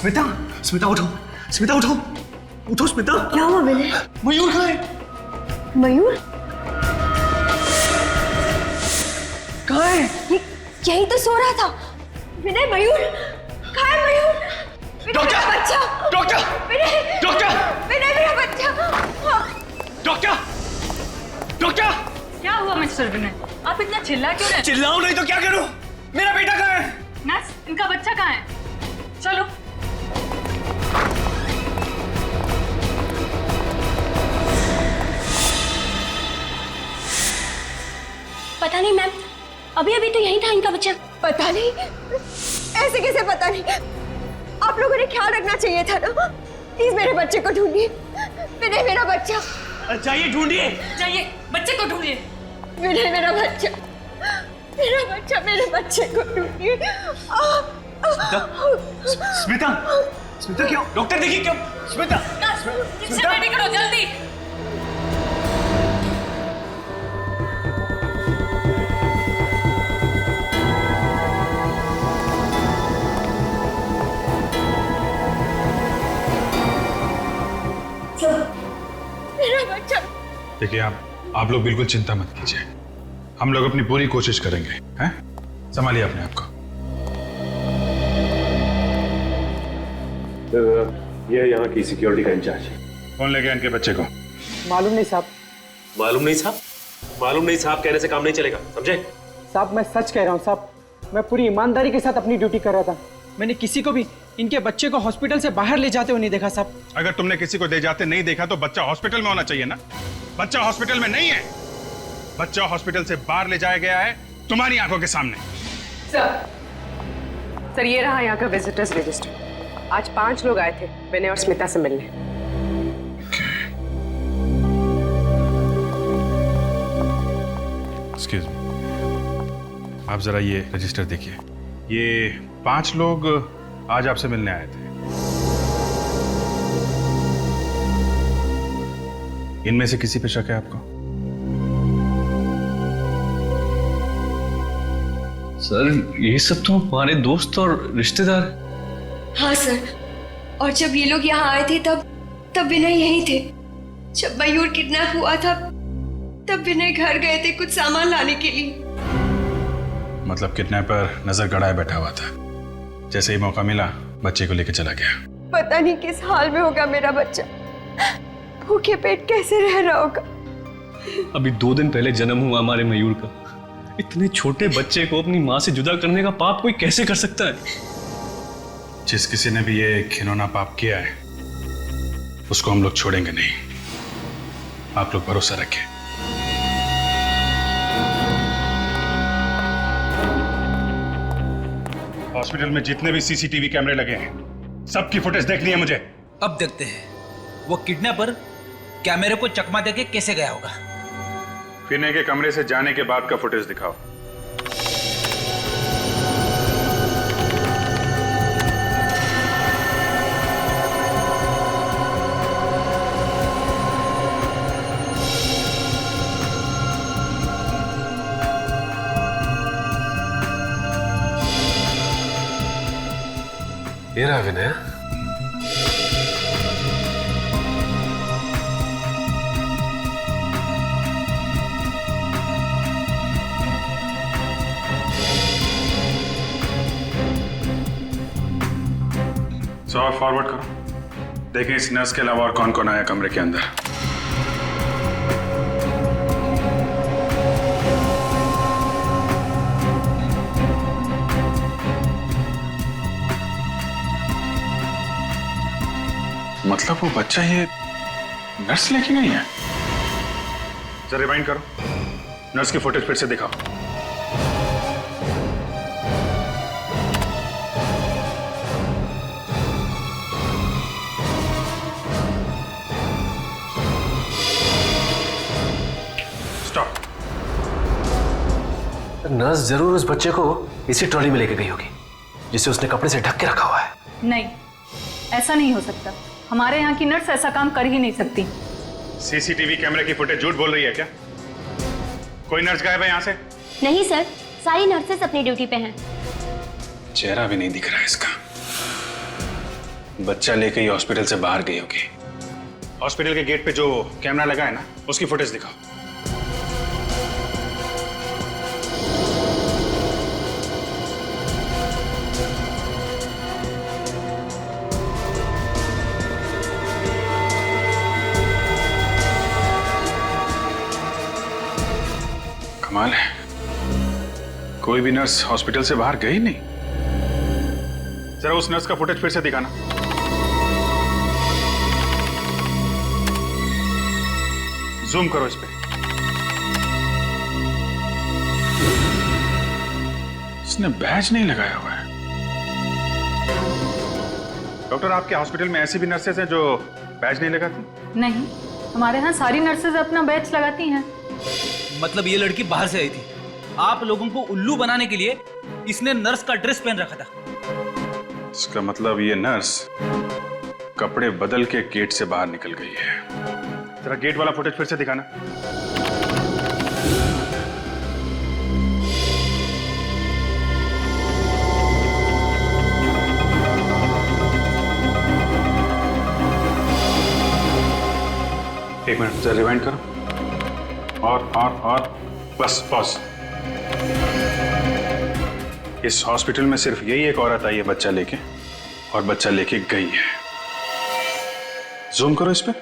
स्मिता, स्मिता उठो, स्मिता उठो, उठो स्मिता। क्या हुआ विनय? मयूर कहाँ है? मयूर? कहाँ है? यही तो सो रहा था। विनय, मयूर कहाँ है? मयूर, डॉक्टर! बच्चा! डॉक्टर! विनय! डॉक्टर! विनय, मेरा बच्चा! डॉक्टर! डॉक्टर! क्या हुआ मिस्टर विनय? आप इतना चिल्ला क्यों रहे? चिल्लाऊं नहीं तो क्या करूं? मेरा बेटा कहाँ है? नर्स, इनका बच्चा कहाँ है? चलो। पता नहीं मैम, अभी अभी तो यही था इनका बच्चा। पता नहीं, ऐसे कैसे पता नहीं? आप लोगों ने ख्याल रखना चाहिए था ना। प्लीज मेरे बच्चे को ढूंढिए। विनय, मेरा बच्चा। चाहिए, ढूंढिए। जाइए, बच्चे को ढूंढिए। विनय, मेरा बच्चा, मेरा बच्चा, मेरे बच्चे को ढूंढिए। स्मिता, स्मिता क्यों? डॉक्टर देखिए क्यों? स्मिता, इसे रेडी करो जल्दी। मेरा बच्चा। देखिए आप लोग बिल्कुल चिंता मत कीजिए, हम लोग अपनी पूरी कोशिश करेंगे। हैं? संभालिए अपने आप को। ये यहाँ की सिक्योरिटी का इंचार्ज है। कौन ले गया इनके बच्चे को? मालूम नहीं साहब। मालूम नहीं साहब? मालूम नहीं साहब कहने से काम नहीं चलेगा, समझे? साहब मैं सच कह रहा हूँ साहब, मैं पूरी ईमानदारी के साथ अपनी ड्यूटी कर रहा था। मैंने किसी को भी इनके बच्चे को हॉस्पिटल से बाहर ले जाते हुए नहीं देखा साहब। अगर तुमने किसी को ले जाते नहीं देखा तो बच्चा हॉस्पिटल में होना चाहिए ना। बच्चा हॉस्पिटल में नहीं है, बच्चा हॉस्पिटल से बाहर ले जाया गया है तुम्हारी आंखों के सामने। सर ये रहा यहाँ का विजिटर्स रजिस्टर। आज 5 लोग आए थे विनय और स्मिता से मिलने। एक्सक्यूज मी, आप जरा ये रजिस्टर देखिए। ये 5 लोग आज आपसे मिलने आए थे। इनमें से किसी पे शक है आपको? सर ये सब तो हमारे दोस्त और रिश्तेदार। हाँ सर, और जब ये लोग यहाँ आए थे तब विनय यहीं थे। जब मयूर किडनैप हुआ था तब विनय घर गए थे कुछ सामान लाने के लिए। मतलब किडनैपर नजर गड़ाए बैठा हुआ था, जैसे ही मौका मिला बच्चे को लेकर चला गया। पता नहीं किस हाल में होगा मेरा बच्चा, भूखे पेट कैसे रह रहा होगा। अभी 2 दिन पहले जन्म हुआ हमारे मयूर का। इतने छोटे बच्चे को अपनी माँ से जुदा करने का पाप कोई कैसे कर सकता है? जिस किसी ने भी ये घिनौना पाप किया है उसको हम लोग छोड़ेंगे नहीं। आप लोग भरोसा रखें। हॉस्पिटल में जितने भी सीसीटीवी कैमरे लगे हैं सबकी फुटेज देखनी है मुझे। अब देखते हैं वो किडनैपर कैमरे को चकमा देके कैसे गया होगा। विनय के कमरे से जाने के बाद का फुटेज दिखाओ। ये रहा विनय। और फॉरवर्ड करो, देखें इस नर्स के अलावा और कौन कौन आया कमरे के अंदर। मतलब वो बच्चा ये नर्स लेके गई है? जरा रिवाइंड करो, नर्स की फुटेज फिर से दिखाओ। स्टॉप। नर्स जरूर उस बच्चे को इसी ट्रॉली में लेके गई होगी जिसे उसने कपड़े से ढक के रखा हुआ है। नहीं, ऐसा नहीं हो सकता। हमारे यहाँ की नर्स ऐसा काम कर ही नहीं सकती। सीसीटीवी कैमरे की फुटेज झूठ बोल रही है क्या? कोई नर्स गायब है यहाँ से? नहीं सर, सारी नर्सेस अपनी ड्यूटी पे हैं। चेहरा भी नहीं दिख रहा है इसका। बच्चा लेके ही हॉस्पिटल से बाहर गई होगी। हॉस्पिटल के गेट पे जो कैमरा लगा है ना, उसकी फुटेज दिखाओ। कमाल है, कोई भी नर्स हॉस्पिटल से बाहर गई नहीं। जरा उस नर्स का फुटेज फिर से दिखाना। जूम करो इस पे। इसने बैज नहीं लगाया हुआ है। डॉक्टर, आपके हॉस्पिटल में ऐसी भी नर्सेज हैं जो बैज नहीं लगाती? नहीं, हमारे यहाँ सारी नर्सेज अपना बैच लगाती हैं। मतलब ये लड़की बाहर से आई थी, आप लोगों को उल्लू बनाने के लिए इसने नर्स का ड्रेस पहन रखा था। इसका मतलब ये नर्स कपड़े बदल के गेट से बाहर निकल गई है। जरा गेट वाला फुटेज फिर से दिखाना। एक मिनट, जरा रिवाइंड करो। और बस पॉज। इस हॉस्पिटल में सिर्फ यही एक औरत आई है बच्चा लेके, और बच्चा लेके गई है। जूम करो इस पे।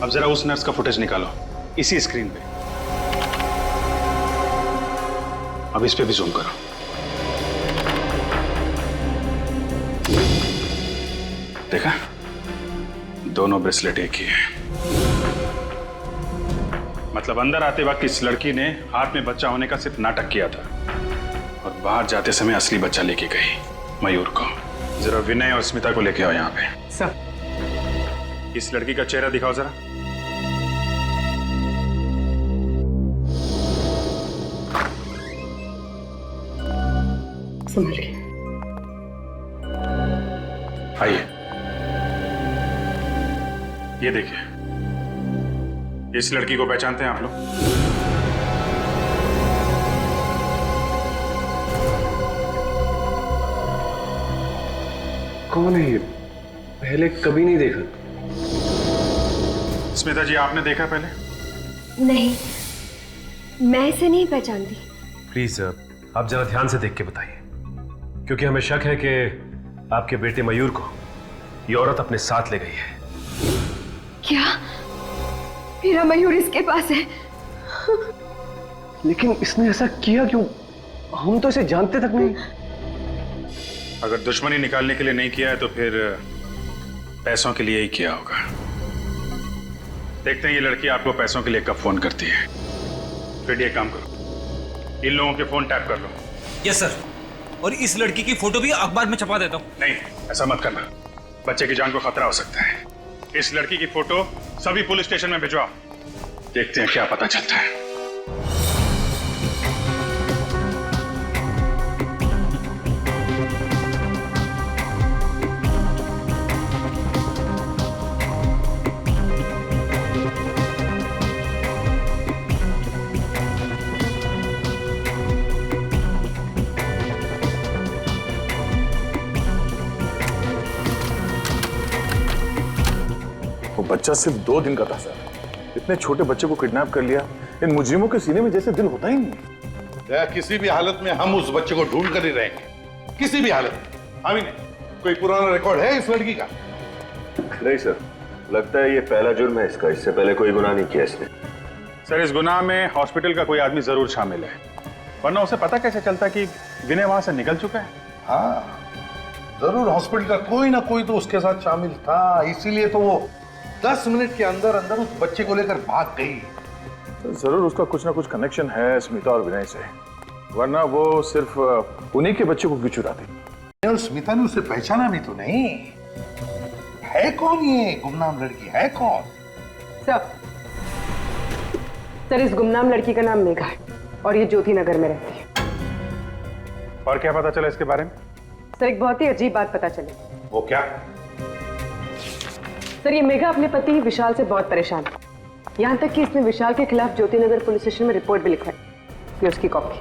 अब जरा उस नर्स का फुटेज निकालो इसी स्क्रीन पे। अब इस पे भी जूम करो। देखा, दोनों ब्रेसलेट एक ही है। मतलब अंदर आते वक्त इस लड़की ने हाथ में बच्चा होने का सिर्फ नाटक किया था, और बाहर जाते समय असली बच्चा लेके गई मयूर को। जरा विनय और स्मिता को लेके आओ यहाँ पे। सर। इस लड़की का चेहरा दिखाओ जरा। समझ गए। आइए, ये देखिए, इस लड़की को पहचानते हैं आप लोग? कौन है ये? पहले कभी नहीं देखा। स्मिता जी, आपने देखा पहले? नहीं, मैं इसे नहीं पहचानती। प्लीज आप जरा ध्यान से देख के बताइए, क्योंकि हमें शक है कि आपके बेटे मयूर को ये औरत अपने साथ ले गई है। क्या मेरा मयूर इसके पास है? लेकिन इसने ऐसा किया क्यों? हम तो इसे जानते तक नहीं। अगर दुश्मनी निकालने के लिए नहीं किया है तो फिर पैसों के लिए ही किया होगा। देखते हैं ये लड़की आपको पैसों के लिए कब फोन करती है। फिर ये काम करो, इन लोगों के फोन टैप कर लो। Yes sir. और इस लड़की की फोटो भी अखबार में छपा देता हूँ। नहीं, ऐसा मत करना, बच्चे की जान को खतरा हो सकता है। इस लड़की की फोटो सभी पुलिस स्टेशन में भिजवाओ, देखते हैं क्या पता चलता है। बच्चा सिर्फ 2 दिन का था सर। इतने छोटे बच्चे को किडनैप कर लिया। इन मुजरिमों के सीने में जैसे दिल होता ही नहीं। किसी भी हालत में हम उस बच्चे को ढूंढ कर ही रहेंगे, किसी भी हालत में। आमीन, कोई पुराना रिकॉर्ड है इस लड़की का? नहीं सर, लगता है ये पहला जुर्म है इसका। इससे पहले कोई गुनाह नहीं किया इसने। सर, इस गुनाह में हॉस्पिटल का कोई आदमी जरूर शामिल है, वरना उसे पता कैसे चलता कि विनय वहां से निकल चुका है? हाँ, जरूर हॉस्पिटल का कोई ना कोई तो उसके साथ शामिल था, इसीलिए तो वो 10 मिनट के अंदर अंदर उस बच्चे को लेकर भाग गई। जरूर उसका कुछ ना कुछ कनेक्शन है स्मिता और विनय से, वरना वो सिर्फ उन्हीं के बच्चे को क्यों चुराती? और स्मिता ने उसे पहचाना भी तो नहीं। है कौन ये गुमनाम लड़की, है कौन? सर, इस गुमनाम लड़की का नाम मेघा है और ये ज्योति नगर में रहती है। और क्या पता चला इसके बारे में? सर, एक बहुत ही अजीब बात पता चली। वो क्या? सर, ये मेघा अपने पति विशाल से बहुत परेशान है, यहाँ तक कि इसने विशाल के खिलाफ ज्योति नगर पुलिस स्टेशन में रिपोर्ट भी लिखवाई। ये उसकी कॉपी।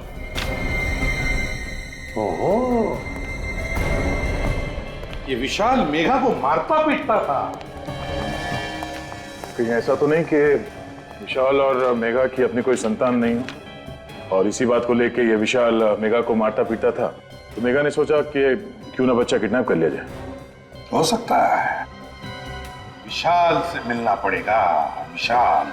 ओहो, ये विशाल मेघा को मारता पीटता था। कहीं ऐसा तो नहीं कि विशाल और मेघा की अपनी कोई संतान नहीं हो, और इसी बात को लेके ये विशाल मेघा को मारता पीटता था, तो मेघा ने सोचा कि क्यों ना बच्चा किडनैप कर लिया जाए। हो सकता है। विशाल से मिलना पड़ेगा। विशाल।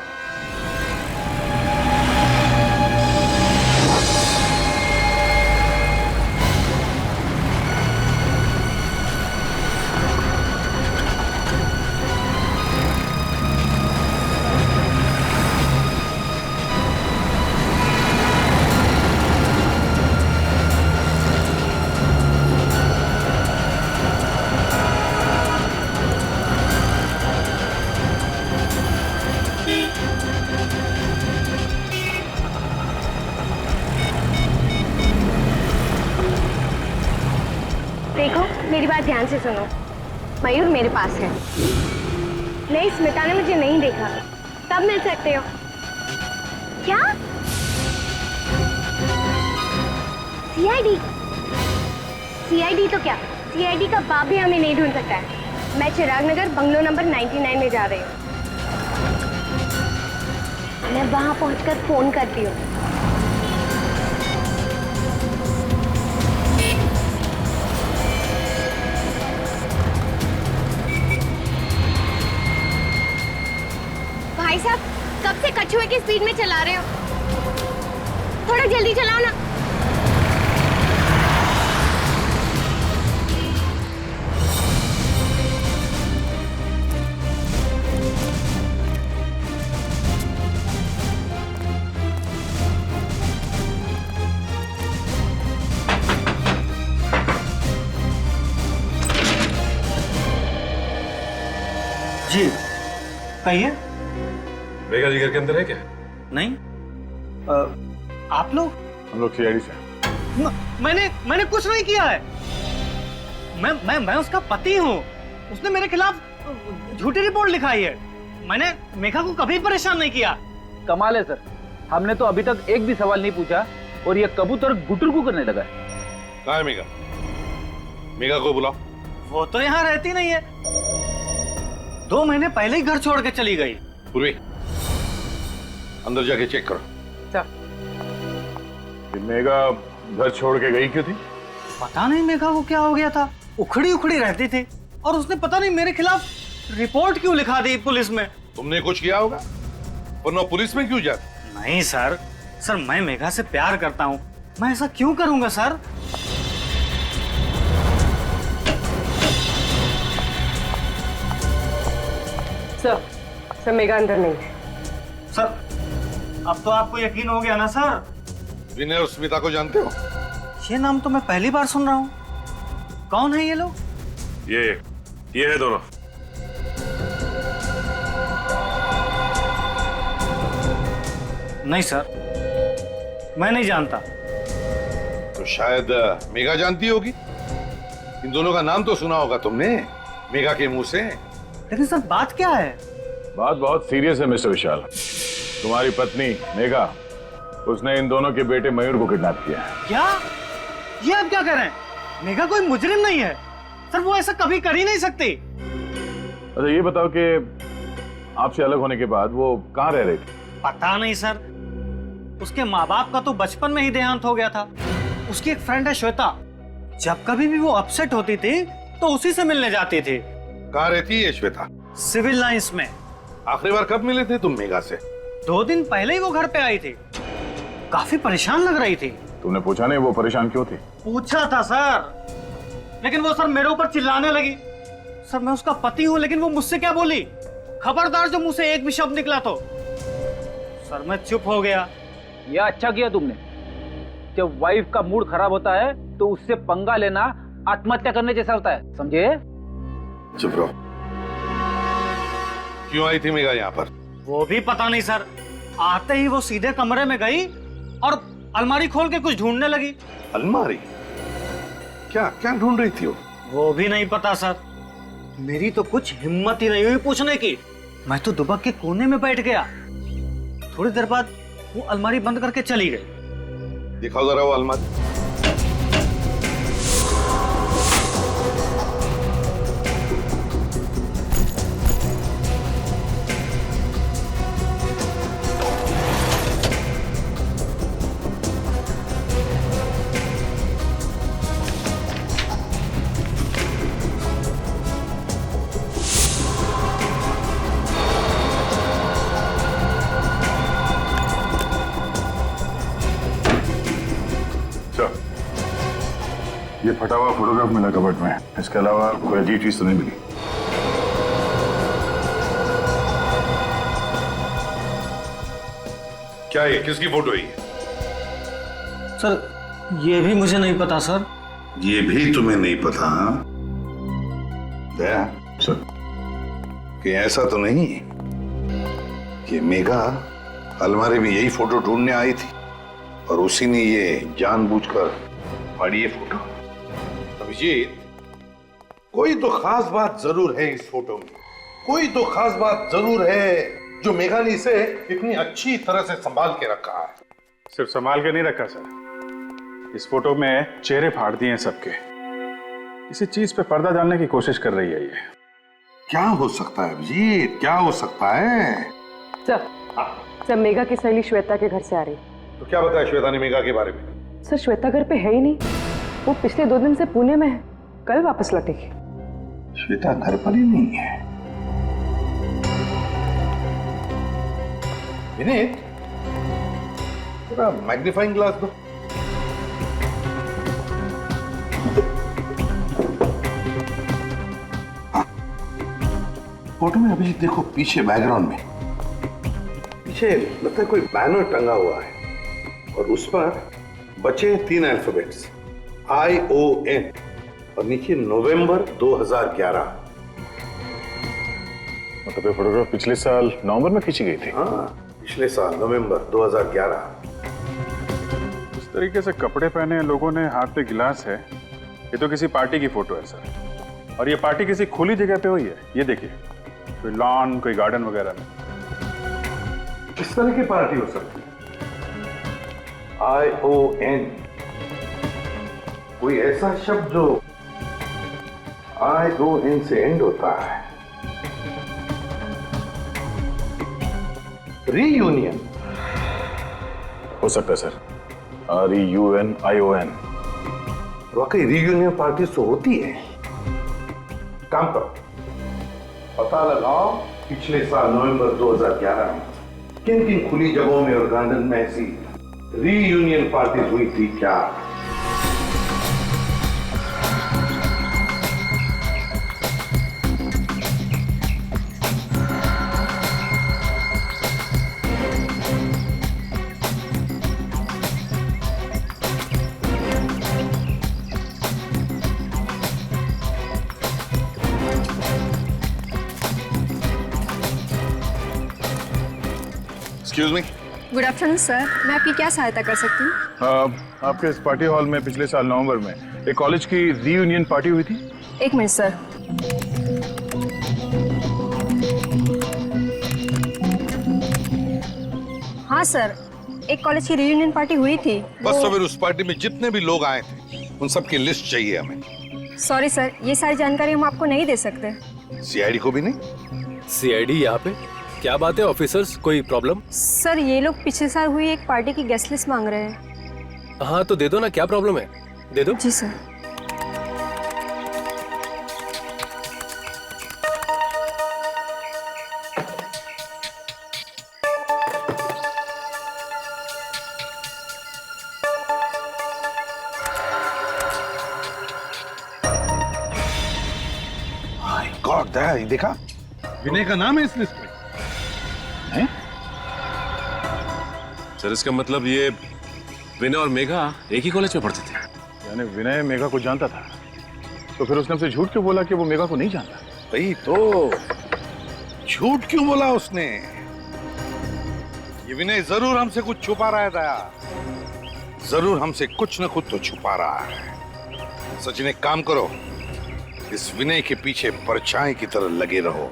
देखो, मेरी बात ध्यान से सुनो। मयूर मेरे पास है। नहीं, स्मिता ने मुझे नहीं देखा। कब मिल सकते हो? क्या? सीआईडी? सीआईडी तो क्या? सीआईडी का बाप भी हमें नहीं ढूंढ सकता है। मैं चिराग नगर बंगलो नंबर 99 में जा रही हूँ। मैं वहां पहुंचकर फोन करती हूँ। भाई साहब, कब से कछुए की स्पीड में चला रहे हो? थोड़ा जल्दी चलाओ ना। जी कहिए। मेघा जी घर के अंदर है क्या? नहीं। आप लोग? हम लोग सीआईडी से। मैंने कुछ नहीं किया है। मैं उसका पति हूँ। उसने मेरे खिलाफ झूठी रिपोर्ट लिखाई है। मैंने मेघा को कभी परेशान नहीं किया। कमाल है सर, हमने तो अभी तक एक भी सवाल नहीं पूछा और ये कबूतर गुटुरगु करने लगा है। कहाँ है मेघा? मेघा को बुलाओ। वो तो यहाँ रहती नहीं है। 2 महीने पहले ही घर छोड़ के चली गई। पूर्वी, अंदर जाके चेक करो। मेघा घर छोड़ के गई क्यों थी? पता नहीं मेघा को क्या हो गया था। उखड़ी उखड़ी रहती थी और उसने पता नहीं मेरे खिलाफ रिपोर्ट क्यों लिखा दी पुलिस में। तुमने कुछ किया होगा, वरना पुलिस में क्यों जाती? नहीं सर, मैं मेघा से प्यार करता हूँ। मैं ऐसा क्यों करूंगा सर? सर मेघा अंदर नहीं है। सर, अब तो आपको यकीन हो गया ना सर? विनय और स्मिता को जानते हो? ये नाम तो मैं पहली बार सुन रहा हूँ। कौन है ये लोग? ये है दोनों। नहीं सर, मैं नहीं जानता। तो शायद मेघा जानती होगी। इन दोनों का नाम तो सुना होगा तुमने मेघा के मुंह से। लेकिन सर बात क्या है? बात बहुत सीरियस है मिस्टर विशाल। तुम्हारी पत्नी मेघा, उसने इन दोनों के बेटे मयूर को किडनैप किया है। क्या? ये आप क्या कह रहे हैं? मेघा कोई मुजरिम नहीं है सर, वो ऐसा कभी कर ही नहीं सकती। अच्छा ये बताओ कि आपसे अलग होने के बाद वो कहाँ रह रही थी? पता नहीं सर, उसके माँ बाप का तो बचपन में ही देहांत हो गया था। उसकी एक फ्रेंड है श्वेता, जब कभी भी वो अपसेट होती थी तो उसी से मिलने जाती थी। कहाँ रहती है श्वेता? सिविल लाइंस में। आखिरी बार कब मिले थे तुम मेघा से? 2 दिन पहले ही वो घर पे आई थी। काफी परेशान लग रही थी। तुमने पूछा नहीं वो परेशान क्यों थी? पूछा था सर, लेकिन वो सर मेरे ऊपर चिल्लाने लगी। सर मैं उसका पति हूँ, लेकिन वो मुझसे क्या बोली? खबरदार जो मुंह से एक भी शब्द निकला तो। सर मैं चुप हो गया। ये अच्छा किया तुमने। जब वाइफ का मूड खराब होता है तो उससे पंगा लेना आत्महत्या करने जैसा होता है, समझे? चुप रहो। क्यों आई थी मेघा यहाँ पर? वो भी पता नहीं सर। आते ही वो सीधे कमरे में गई और अलमारी खोल के कुछ ढूंढने लगी। अलमारी? क्या क्या ढूंढ रही थी वो भी नहीं पता सर। मेरी तो कुछ हिम्मत ही नहीं हुई पूछने की। मैं तो दुबक के कोने में बैठ गया। थोड़ी देर बाद वो अलमारी बंद करके चली गई। दिखाओ जरा वो अलमारी। ये फटा हुआ फोटोग्राफ मिला कबर्ड में, इसके अलावा कोई अजीब चीज तो नहीं मिली। क्या ये किसकी फोटो है? सर ये भी मुझे नहीं पता सर। ये भी तुम्हें नहीं पता? दया सर, कि ऐसा तो नहीं कि मेघा अलमारी में यही फोटो ढूंढने आई थी और उसी ने ये जानबूझकर फाड़ी ये फोटो? अभिजीत, कोई तो खास बात जरूर है इस फोटो में, कोई तो खास बात जरूर है जो मेघा ने इसे इतनी अच्छी तरह से संभाल के रखा है। सिर्फ संभाल के नहीं रखा सर, इस फोटो में चेहरे फाड़ दिए हैं सबके। किसी चीज पे पर्दा डालने की कोशिश कर रही है ये। क्या हो सकता है अभिजीत, क्या हो सकता है? सर मेघा की सहेली श्वेता के घर से आ रही। तो क्या बताया श्वेता ने मेघा के बारे में? सर श्वेता घर पे है ही नहीं, वो पिछले 2 दिन से पुणे में है, कल वापस लौटेगी। श्वेता घर पर ही नहीं है। विनीत, थोड़ा मैग्नीफाइंग ग्लास दो। फोटो में अभिजीत देखो, पीछे बैकग्राउंड में पीछे लगता है कोई बैनर टंगा हुआ है और उस पर बचे 3 अल्फाबेट्स ION और नीचे नवंबर 2011। मतलब ये फोटोग्राफ पिछले साल नवंबर में खींची गई थी? हाँ, पिछले साल नवंबर 2011। इस तरीके से कपड़े पहने लोगों ने, हाथ में गिलास है, ये तो किसी पार्टी की फोटो है सर। और ये पार्टी किसी खुली जगह पे हुई है, ये देखिए, कोई लॉन, कोई गार्डन वगैरह में। किस तरह की पार्टी हो सकती है? ION, कोई ऐसा शब्द जो ION से एंड होता है। रीयूनियन हो सकता है सर, REUNION। वाकई रीयूनियन पार्टी तो होती है। काम करो, पता लगाओ पिछले साल नवंबर 2011 में किन किन खुली जगहों में और गार्डन में ऐसी रीयूनियन पार्टी हुई थी क्या? Excuse me. Good afternoon sir, मैं आपकी क्या सहायता कर सकती हूँ? आपके इस पार्टी हॉल में पिछले साल नवंबर में एक कॉलेज की रीयूनियन पार्टी हुई थी? 1 मिनट सर। हाँ सर, एक कॉलेज की रीयूनियन पार्टी हुई थी। बस तो फिर उस पार्टी में जितने भी लोग आए थे उन सब की लिस्ट चाहिए हमें। सॉरी सर, ये सारी जानकारी हम आपको नहीं दे सकते। CID को भी नहीं? CID यहाँ पे? क्या बात है ऑफिसर्स, कोई प्रॉब्लम? सर ये लोग पिछले साल हुई एक पार्टी की गेस्ट लिस्ट मांग रहे हैं। हाँ तो दे दो ना, क्या प्रॉब्लम है, दे दो। जी सर। गॉड, दैट देखा, विनय का नाम है इस लिस्ट में। सर इसका मतलब ये विनय और मेघा एक ही कॉलेज में पढ़ते थे? यानी विनय मेघा को जानता था, तो फिर उसने हमसे झूठ क्यों बोला कि वो मेघा को नहीं जानता? वही तो, झूठ क्यों बोला उसने? ये विनय जरूर हमसे कुछ छुपा रहा है दया, जरूर हमसे कुछ न कुछ तो छुपा रहा है। सचिन एक काम करो, इस विनय के पीछे परछाई की तरह लगे रहो।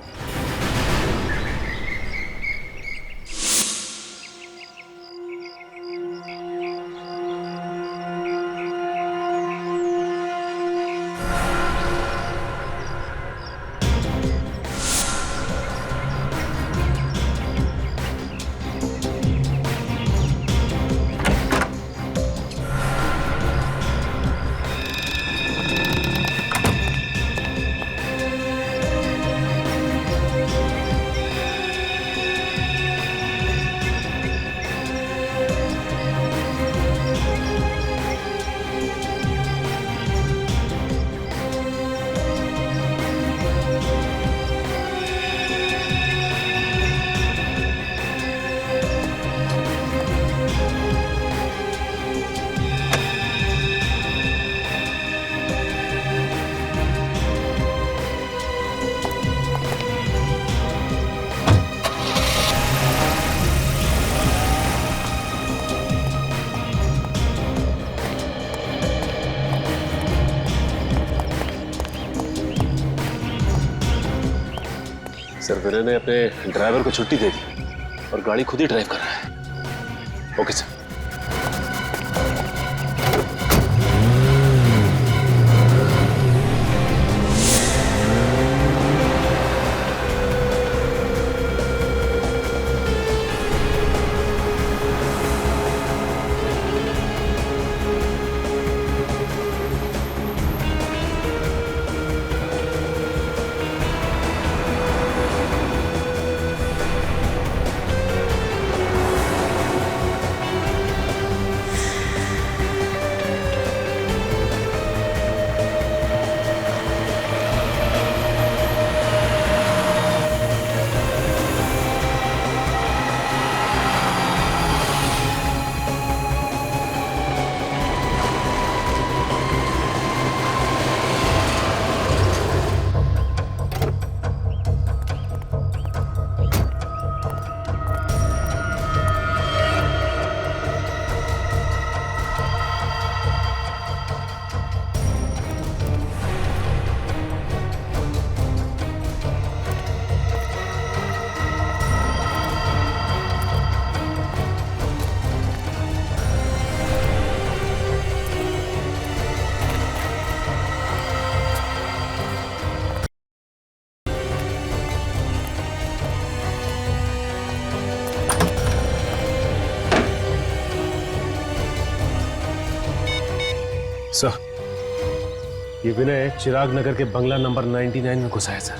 सर विनय ने अपने ड्राइवर को छुट्टी दे दी और गाड़ी खुद ही ड्राइव कर रहा है। Okay sir. सर ये विनय चिराग नगर के बंगला नंबर 99 में घुसा है सर।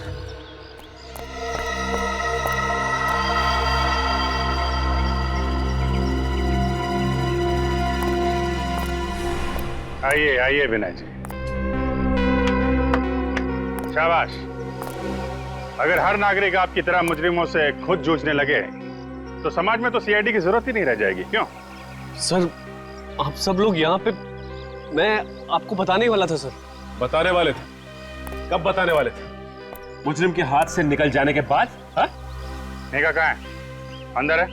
आइए आइए विनय जी, शाबाश। अगर हर नागरिक आपकी तरह मुजरिमों से खुद जूझने लगे तो समाज में तो सीआईडी की जरूरत ही नहीं रह जाएगी। क्यों सर आप सब लोग यहाँ पे, मैं आपको बताने वाला था सर। बताने वाले थे? कब बताने वाले थे? मुजरिम के हाथ से निकल जाने के बाद? हाँ? मेघा कहाँ है? अंदर है?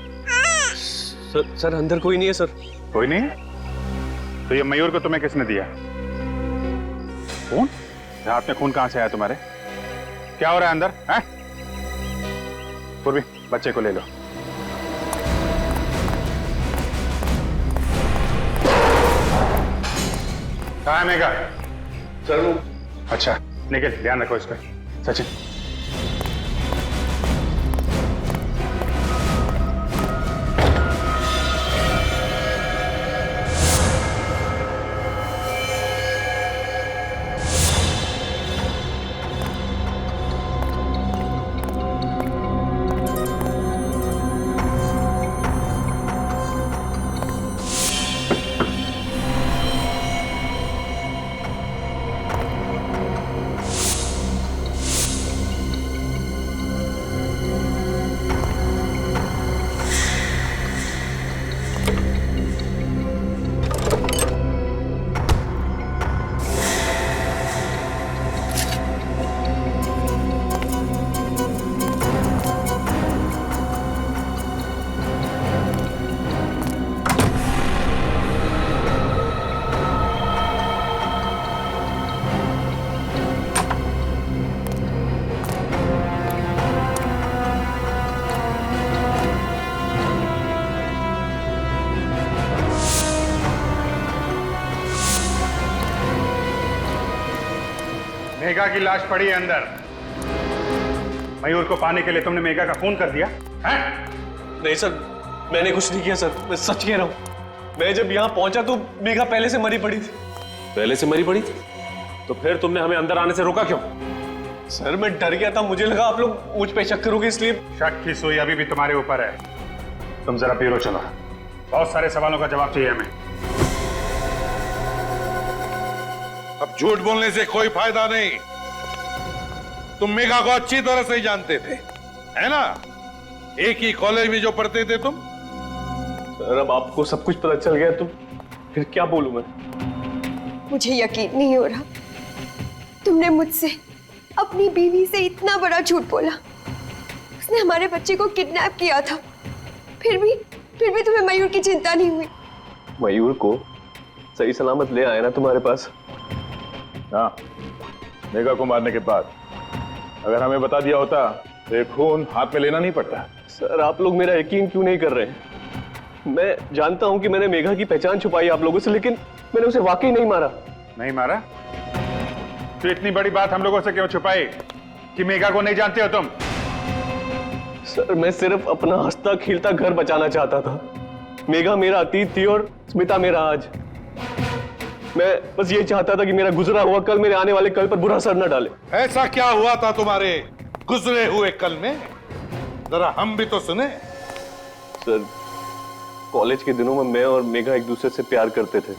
सर अंदर कोई नहीं है सर। कोई नहीं है? तो ये मयूर को तुम्हें किसने दिया? खून? हाथ में खून कहां से आया तुम्हारे? क्या हो रहा है अंदर? हैं? पूर्वी बच्चे को ले लो। कहाँ है मेघा? सर वो। अच्छा निखिल ध्यान रखो इस पर। सचिन मेघा की लाश पड़ी है अंदर। मयूर को पाने के लिए तुमने मेघा का खून कर दिया है? नहीं सर मैंने कुछ नहीं किया सर, मैं सच कह रहा हूँ। मैं जब यहाँ पहुंचा तो मेघा पहले से मरी पड़ी थी। पहले से मरी पड़ी थी? तो फिर तुमने हमें अंदर आने से रोका क्यों? सर मैं डर गया था, मुझे लगा आप लोग मुझ पे शक करोगे इसलिए। शक की सुई अभी भी तुम्हारे ऊपर है। तुम जरा ब्यूरो चलो, बहुत सारे सवालों का जवाब चाहिए हमें। अब झूठ बोलने से कोई फायदा नहीं। तुम मेघा को अच्छी तरह से ही जानते थे, है ना? एक ही कॉलेज में जो पढ़ते थे तुम। सर अब आपको सब कुछ पता चल गया तो फिर क्या बोलूं मैं? मुझे यकीन नहीं हो रहा, तुमने मुझसे अपनी बीवी से इतना बड़ा झूठ बोला। उसने हमारे बच्चे को किडनैप किया था, फिर भी तुम्हें मयूर की चिंता नहीं हुई। मयूर को सही सलामत ले आया ना तुम्हारे पास? हाँ, मेघा को मारने के बाद अगर हमें बता दिया होता ये खून हाथ में लेना नहीं पड़ता। सर आप लोग मेरा यकीन क्यों नहीं कर रहे हैं? मैं जानता हूं कि मैंने मेघा की पहचान छुपाई आप लोगों से, लेकिन मैंने उसे वाकई नहीं मारा। नहीं मारा? तो इतनी बड़ी बात हम लोगों से क्यों छुपाई कि मेघा को नहीं जानते हो तुम? सर मैं सिर्फ अपना हंसता खिलता घर बचाना चाहता था। मेघा मेरा अतीत थी और स्मिता मेरा आज। मैं बस ये चाहता था कि मेरा गुजरा हुआ कल मेरे आने वाले कल पर बुरा असर न डाले। ऐसा क्या हुआ था तुम्हारे गुजरे हुए कल में? जरा हम भी तो सुने। सर कॉलेज के दिनों में मैं और मेघा एक दूसरे से प्यार करते थे।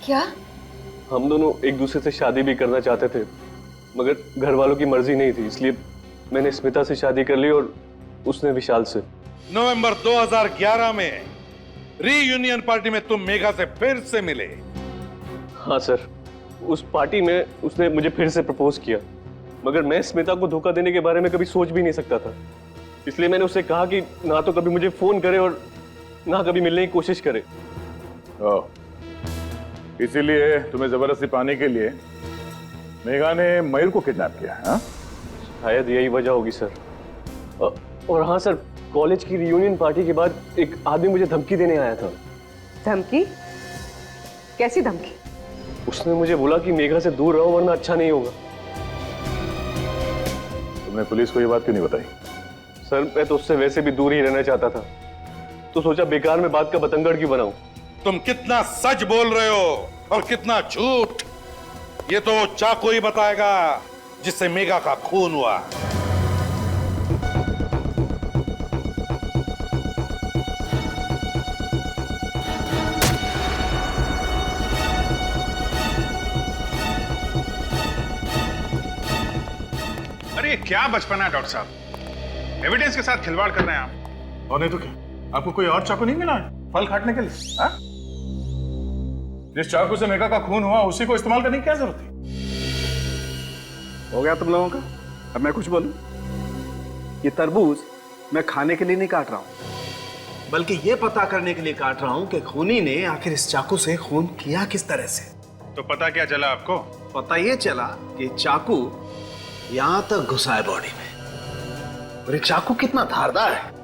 क्या? हम दोनों एक दूसरे से शादी भी करना चाहते थे, मगर घर वालों की मर्जी नहीं थी, इसलिए मैंने स्मिता से शादी कर ली और उसने विशाल से। नवंबर 2011 में रीयूनियन पार्टी में तुम मेघा से फिर से मिले। हाँ सर, उस पार्टी में उसने मुझे फिर से प्रपोज किया, मगर मैं स्मिता को धोखा देने के बारे में कभी सोच भी नहीं सकता था। इसलिए मैंने उससे कहा कि ना तो कभी मुझे फोन करे और ना कभी मिलने की कोशिश करे। इसीलिए तुम्हें जबरदस्ती पाने के लिए मेघा ने मयूर को किडनैप किया। हाँ? शायद यही वजह होगी सर। और हाँ सर, कॉलेज की रियूनियन पार्टी के बाद एक आदमी मुझे धमकी देने आया था। धमकी? कैसी धमकी? उसने मुझे बोला कि मेघा से दूर रहो वरना अच्छा नहीं होगा। तुमने पुलिस को ये बात क्यों नहीं बताई? सर मैं तो उससे वैसे भी दूर ही रहना चाहता था, तो सोचा बेकार में बात का बतंगड़ क्यों बनाऊं। तुम कितना सच बोल रहे हो और कितना झूठ, ये तो चाकू ही बताएगा जिससे मेघा का खून हुआ। अरे क्या बचपना है डॉक्टर साहब, एविडेंस के साथ खिलवाड़ कर रहे हैं आप। और नहीं तो क्या, आपको कोई और चाकू नहीं मिला फल काटने के लिए? हाँ? जिस चाकू से मेघा का खून हुआ उसी को इस्तेमाल करने की क्या जरूरत थी? हो गया तुम लोगों का? अब मैं कुछ बोलूं? ये तरबूज मैं खाने के लिए नहीं काट रहा हूं, बल्कि ये पता करने के लिए काट रहा हूं कि खूनी ने आखिर इस चाकू से खून किया किस तरह से। तो पता क्या चला आपको? पता ये चला कि चाकू यहां तक घुसा है बॉडी में, और एक चाकू कितना धारदार है,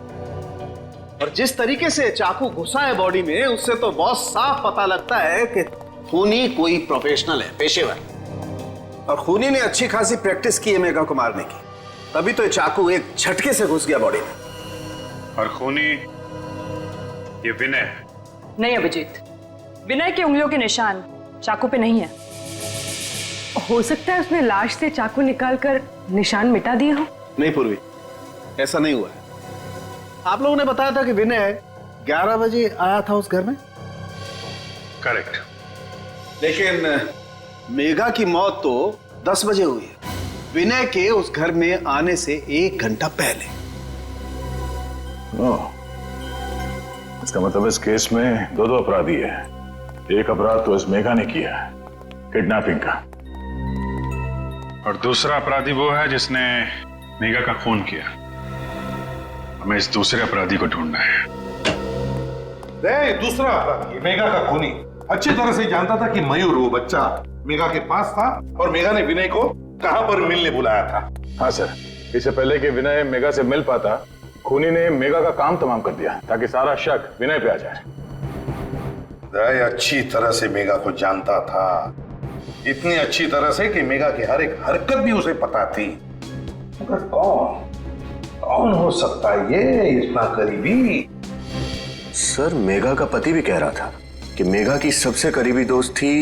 और जिस तरीके से चाकू घुसा है बॉडी में उससे तो बहुत साफ पता लगता है कि खूनी कोई प्रोफेशनल है, पेशेवर। और खूनी ने अच्छी खासी प्रैक्टिस की है मेघा को मारने की, तभी तो ये चाकू एक झटके से घुस गया बॉडी में। और खूनी ये विनय है? नहीं अभिजीत, विनय की उंगलियों के निशान चाकू पे नहीं है। हो सकता है उसने लाश से चाकू निकालकर निशान मिटा दिए हो। नहीं पूर्वी, ऐसा नहीं हुआ है। आप लोगों ने बताया था कि विनय 11 बजे आया था उस घर में। करेक्ट। लेकिन मेघा की मौत तो 10 बजे हुई है, विनय के उस घर में आने से 1 घंटा पहले। इसका मतलब इस केस में दो अपराधी है। एक अपराध तो इस मेघा ने किया है, किडनैपिंग का, और दूसरा अपराधी वो है जिसने मेघा का खून किया। हमें इस दूसरे अपराधी को ढूंढना है। दूसरा अपराधी मेघा का खूनी अच्छी तरह से जानता था कि मयूर वो बच्चा मेघा के पास था, और मेघा ने विनय को कहां पर मिलने बुलाया था। हाँ सर, इससे पहले कि विनय मेघा से मिल पाता, खूनी ने मेघा का काम तमाम कर दिया ताकि सारा शक विनय पे आ जाए। दया अच्छी तरह से मेघा को जानता था, इतनी अच्छी तरह से कि मेघा की हर एक हरकत भी उसे पता थी। मगर कौन हो सकता है ये इतना करीबी? सर मेघा का पति भी कह रहा था कि मेघा की सबसे करीबी दोस्त थी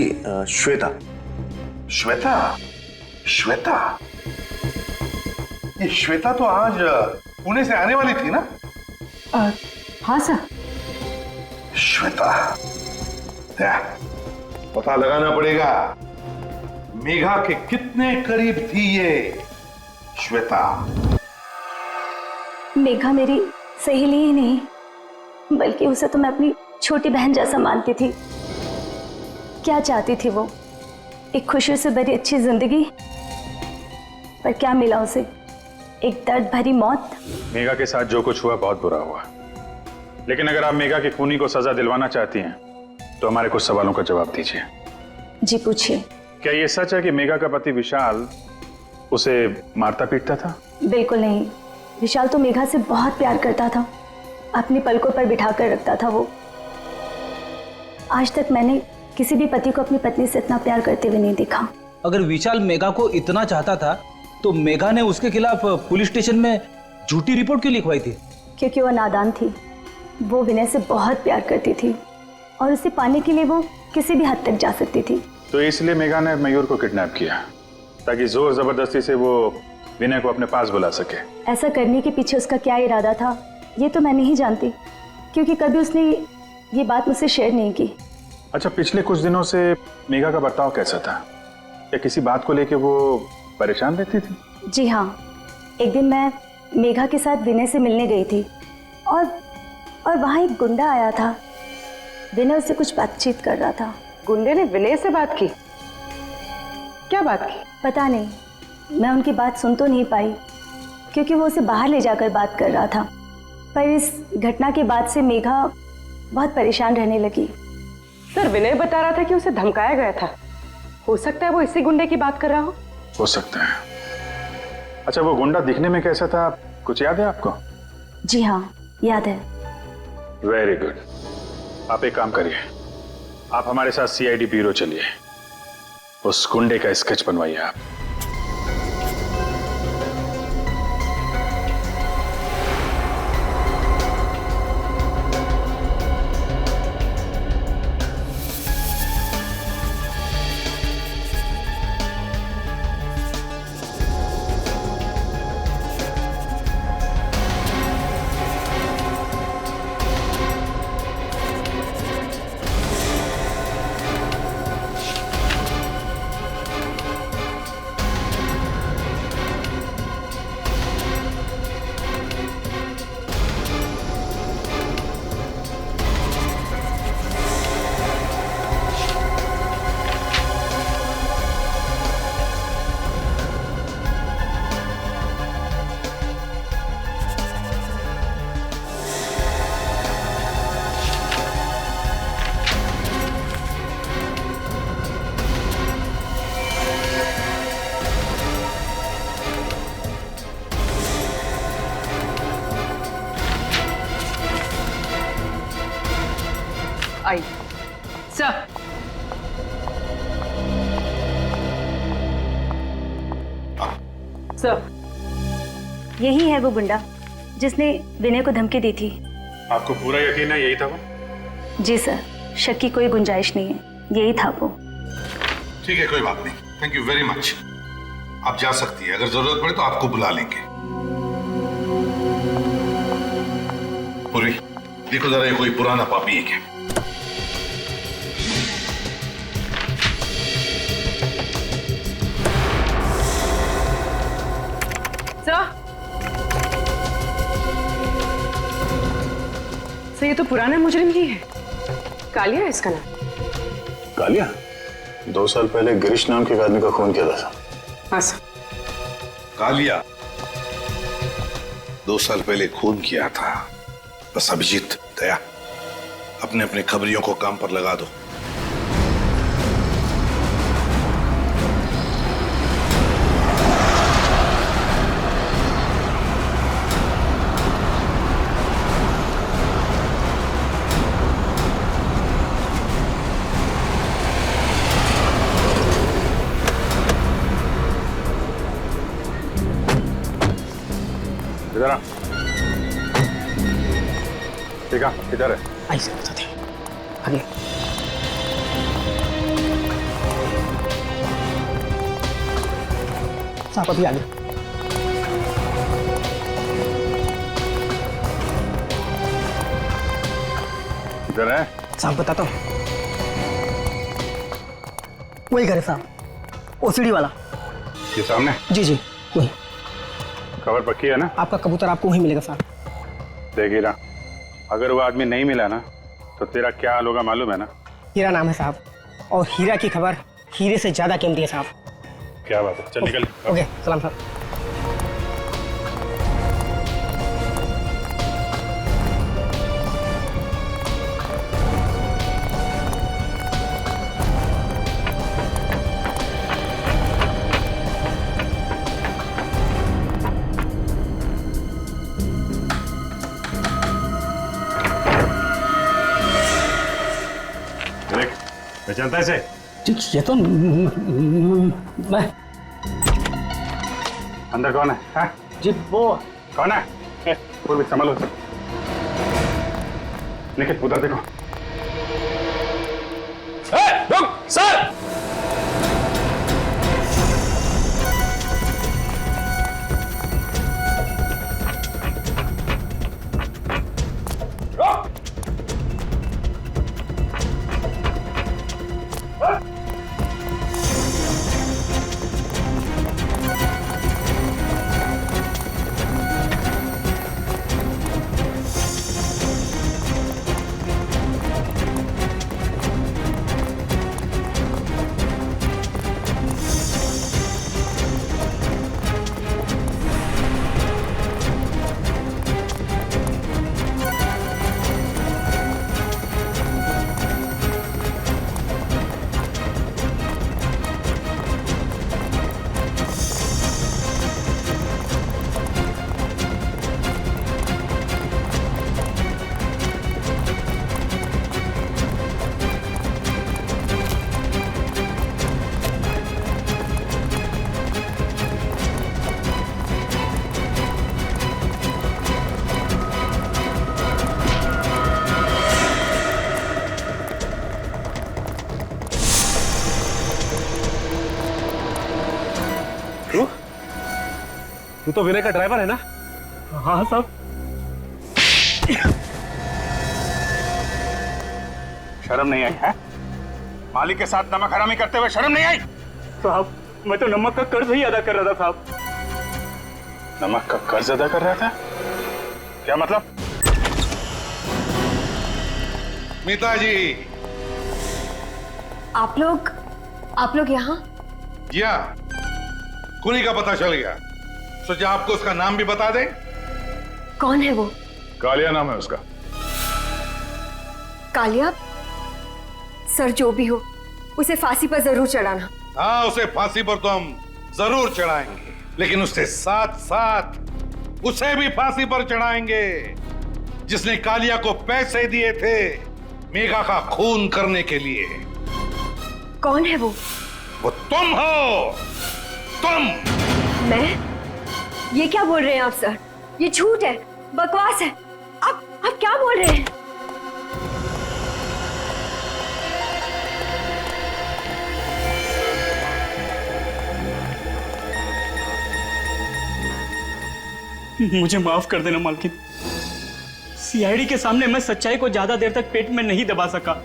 श्वेता। श्वेता? श्वेता? ये श्वेता तो आज पुणे से आने वाली थी ना? हाँ सर। श्वेता, पता लगाना पड़ेगा मेघा के कितने करीब थी ये श्वेता। मेघा मेरी सहेली ही नहीं, बल्कि उसे तो मैं अपनी छोटी बहन जैसा मानती थी। क्या चाहती थी वो? एक खुशी से भरी अच्छी जिंदगी, पर क्या मिला उसे? एक दर्द भरी मौत। मेघा के साथ जो कुछ हुआ बहुत बुरा हुआ, लेकिन अगर आप मेघा के खूनी को सजा दिलवाना चाहती हैं तो हमारे कुछ सवालों का जवाब दीजिए। जी पूछिए। क्या ये सच है कि मेघा का पति विशाल उसे मारता पीटता था? बिल्कुल नहीं। विशाल तो मेघा से बहुत प्यार करता था, अपनी पलकों पर बिठा कर रखता था वो। आज तक मैंने किसी भी पति को अपनी पत्नी से इतना प्यार करते हुए नहीं देखा। अगर विशाल मेघा को इतना चाहता था तो मेघा ने उसके खिलाफ पुलिस स्टेशन में झूठी रिपोर्ट क्यों लिखवाई थी? क्योंकि वो नादान थी। वो विनय से बहुत प्यार करती थी और उसे पाने के लिए वो किसी भी हद तक जा सकती थी। तो इसलिए मेघा ने मयूर को किडनैप किया ताकि जोर जबरदस्ती से वो विनय को अपने पास बुला सके। ऐसा करने के पीछे उसका क्या इरादा था ये तो मैं नहीं जानती, क्योंकि कभी उसने ये बात मुझसे शेयर नहीं की। अच्छा, पिछले कुछ दिनों से मेघा का बर्ताव कैसा था? या किसी बात को लेके वो परेशान रहती थी? जी हाँ, एक दिन मैं मेघा के साथ विनय से मिलने गई थी और वहाँ एक गुंडा आया था। विनय उससे कुछ बातचीत कर रहा था। गुंडे ने विनय से बात की? क्या बात की? पता नहीं, मैं उनकी बात सुन तो नहीं पाई क्योंकि वो उसे बाहर ले जाकर बात कर रहा था। पर इस घटना के बाद से मेघा बहुत परेशान रहने लगी। सर, विनय बता रहा था कि उसे धमकाया गया था। हो सकता है वो इसी गुंडे की बात कर रहा हो सकता है। अच्छा, वो गुंडा दिखने में कैसा था, कुछ याद है आपको? जी हाँ, याद है। Very good. आप एक काम करिए, आप हमारे साथ सीआईडी ब्यूरो चलिए, उस गुंडे का स्केच बनवाइए आप। आई सर। सर, यही है वो गुंडा जिसने विनय को धमकी दी थी। आपको पूरा यकीन है यही था वो? जी सर, शक की कोई गुंजाइश नहीं है, यही था वो। ठीक है, कोई बात नहीं। Thank you very much. आप जा सकती है, अगर जरूरत पड़े तो आपको बुला लेंगे। पूर्वी, देखो जरा ये कोई पुराना पापी है क्या? सर, ये तो पुराना मुजरिम ही है। कालिया है इसका नाम। कालिया? 2 साल पहले गिरीश नाम के एक आदमी का खून किया था। हाँ सर। कालिया 2 साल पहले खून किया था। बस अभिजीत, दया, अपने अपने खबरियों को काम पर लगा दो। इधर आ। ठीक है, इधर है। ऐसे बताते हैं आगे। साहब अभी आगे। इधर है। साहब बताता हूँ, वही घर है साहब, ओसीडी वाला। ये सामने? जी जी वही। खबर पक्की है ना? आपका कबूतर आपको वहीं मिलेगा साहब। देख हीरा, अगर वो आदमी नहीं मिला ना तो तेरा क्या हाल होगा मालूम है ना? हीरा नाम है साहब, और हीरा की खबर हीरे से ज्यादा कीमती है साहब। क्या बात है, चल निकल। ओके, सलाम साहब। पहचानता है इसे? ये तो मैं। अंदर कौन है? हाँ? जी वो कौन है? कोई भी संभालो। निखिल उधर देखो। सर! तू तो विनय का ड्राइवर है ना? हाँ साहब। शर्म नहीं आई है? मालिक के साथ नमक हरामी करते हुए शर्म नहीं आई? साहब मैं तो नमक का कर्ज ही अदा कर रहा था साहब। नमक का कर्ज अदा कर रहा था? क्या मतलब? मीता जी। आप लोग यहाँ? या कुली का पता चल गया। सोचा आपको उसका नाम भी बता दें। कौन है वो? कालिया नाम है उसका। कालिया? सर जो भी हो उसे फांसी पर जरूर चढ़ाना। हाँ, उसे फांसी पर तो हम जरूर चढ़ाएंगे, लेकिन उसके साथ साथ उसे भी फांसी पर चढ़ाएंगे जिसने कालिया को पैसे दिए थे मेघा का खून करने के लिए। कौन है वो? वो तुम हो। तुम। मैं? ये क्या बोल रहे हैं आप सर? ये झूठ है, बकवास है। आप क्या बोल रहे हैं? मुझे माफ कर देना मालकिन। सीआईडी के सामने मैं सच्चाई को ज्यादा देर तक पेट में नहीं दबा सका।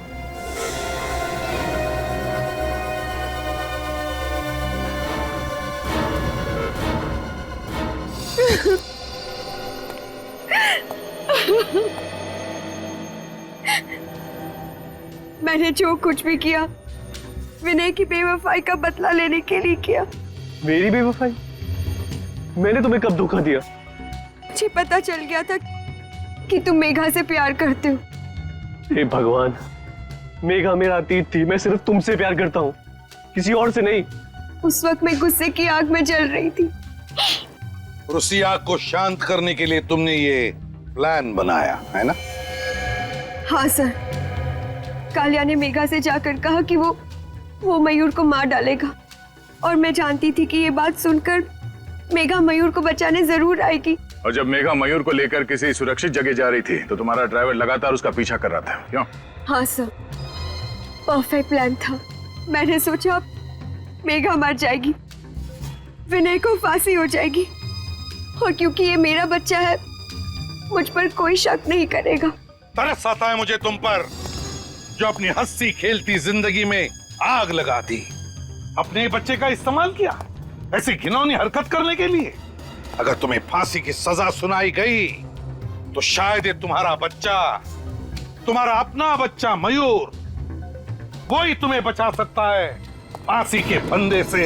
मैंने जो कुछ भी किया विनय की बेवफाई का बदला लेने के लिए किया। मेरी बेवफाई? मैंने तुम्हें कब धोखा दिया? मुझे पता चल गया था कि तुम मेघा से प्यार करते हो। हे भगवान, मेघा मेरा अतीत थी। मैं सिर्फ तुमसे प्यार करता हूँ, किसी और से नहीं। उस वक्त मैं गुस्से की आग में जल रही थी। और उसी आग को शांत करने के लिए तुमने ये प्लान बनाया है ना? हाँ सर। कालिया ने मेघा से जाकर कहा कि वो मयूर को मार डालेगा, और मैं जानती थी कि ये बात सुनकर मेघा मयूर को बचाने जरूर आएगी। और जब मेघा मयूर को लेकर किसी सुरक्षित जगह जा रही थी तो तुम्हारा ड्राइवर लगातार उसका पीछा कर रहा था, क्यों? हाँ सर, परफेक्ट प्लान था। मैंने सोचा मेघा मर जाएगी, विनय को फांसी हो जाएगी, और क्योंकि ये मेरा बच्चा है मुझ पर कोई शक नहीं करेगा। तरस आता है मुझे तुम पर, जो अपनी हंसी खेलती जिंदगी में आग लगा दी। अपने बच्चे का इस्तेमाल किया ऐसी घिनौनी हरकत करने के लिए। अगर तुम्हें फांसी की सजा सुनाई गई तो शायद ये तुम्हारा बच्चा, तुम्हारा अपना बच्चा मयूर, वो ही तुम्हें बचा सकता है फांसी के फंदे से।